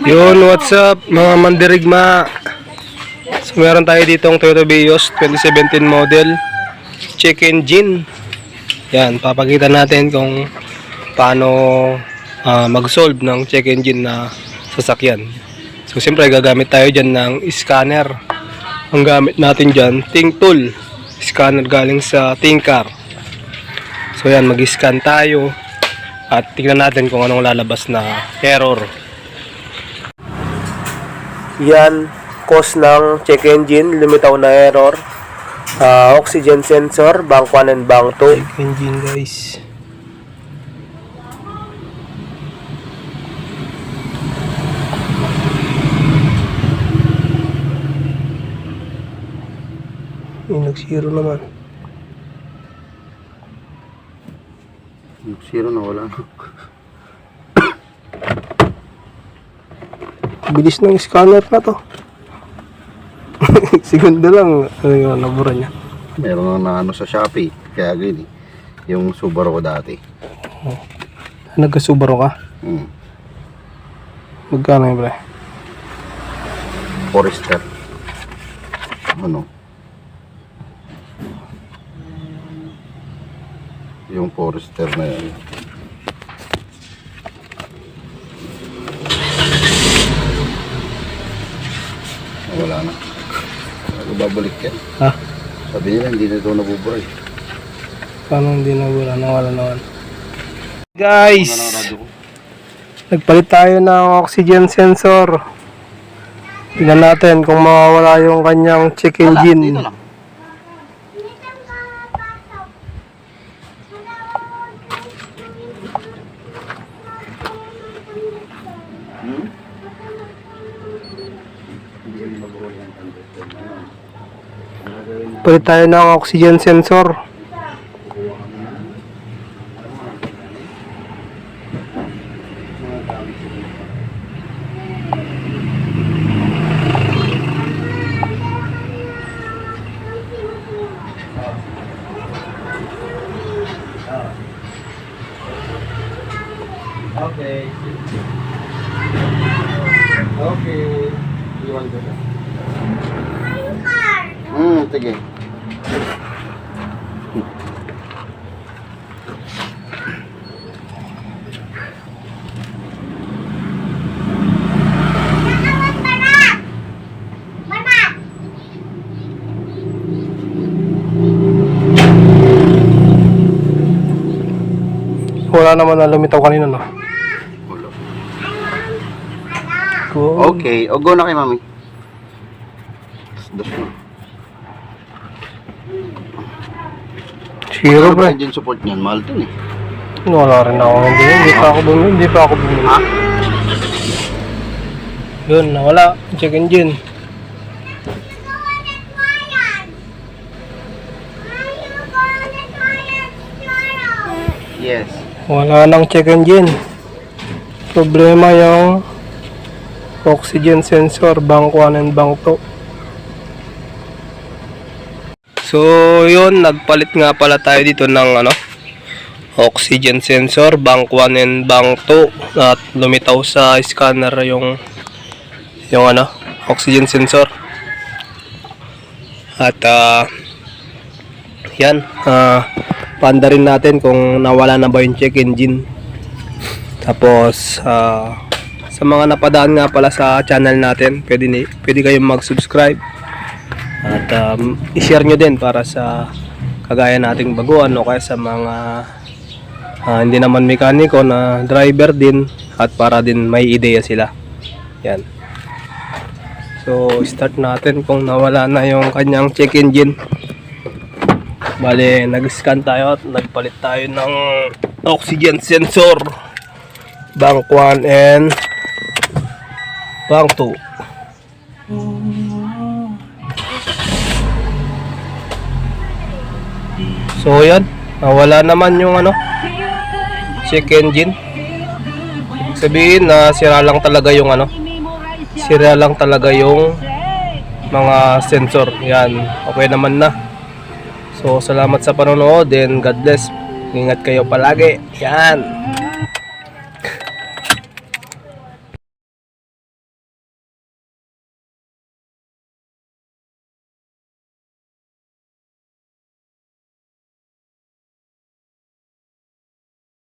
Yun, what's up mga mandirigma? So meron tayo ditong Toyota Vios 2017 model check engine. Yan, papakita natin kung paano mag-solve ng check engine na sasakyan. So siyempre gagamit tayo dyan ng scanner. Ang gamit natin dyan, Ting Tool. Scanner galing sa Tingkar. So yan, mag-scan tayo at tingnan natin kung anong lalabas na error. Yan, cause ng check engine, lumitaw na error. Oxygen sensor, bank 1 and bank 2. Check engine guys. Nag-zero naman. Zero na, wala na. Bilis ng scanner na to. Segundo lang. Ano yun, nabura niya. Meron na ano sa Shopee. Kaya gini. Yung Subaru ko dati. Oh. Nagka-Subaru ka? Magkano yun, pre? Forester. Ano? Yung Forester na yan. Wala na. Ano babalik yan? Ha? Sabi nila hindi na ito nabuburay. Paano hindi nabura? Nawala naman. Guys! Nagpalit tayo ng oxygen sensor. Tingnan natin kung mawawala yung kanyang check engine. Dito lang. Palit tayo ng oxygen sensor. Okay. Okay. Iwan ko na. Sige. Wala naman na lumitaw kanina, no? Wala. Go. Okay. O, go na kay mami. Das na. Zero, Ano ba pre. engine support niyan? Mahal din eh. Wala rin ako. Hindi pa ako bumili. Hindi pa ako bumili. Ha? Yun, nawala. Check engine. Yes. Wala nang check engine. Problema yung oxygen sensor, bank 1 and bank 2. So, yun, nagpalit nga pala tayo dito ng oxygen sensor, bank 1 and bank 2. At lumitaw sa scanner yung oxygen sensor. At yan, panda rin natin kung nawala na ba yung check engine. Tapos sa mga napadaan nga pala sa channel natin, pwede kayong mag-subscribe at i-share nyo din para sa kagaya nating baguhan o kaya sa mga hindi naman mekaniko na driver din, at para din may ideya sila. Yan. So start natin kung nawala na yung kanyang check engine. Bale, nag-scan tayo at nagpalit tayo ng oxygen sensor, bank 1 and bank 2. So yan, nawala naman yung check engine. Ibig sabihin na sira lang talaga yung mga sensor. Yan, okay naman na. So salamat sa panonood and God bless. Ingat kayo palagi. Yan.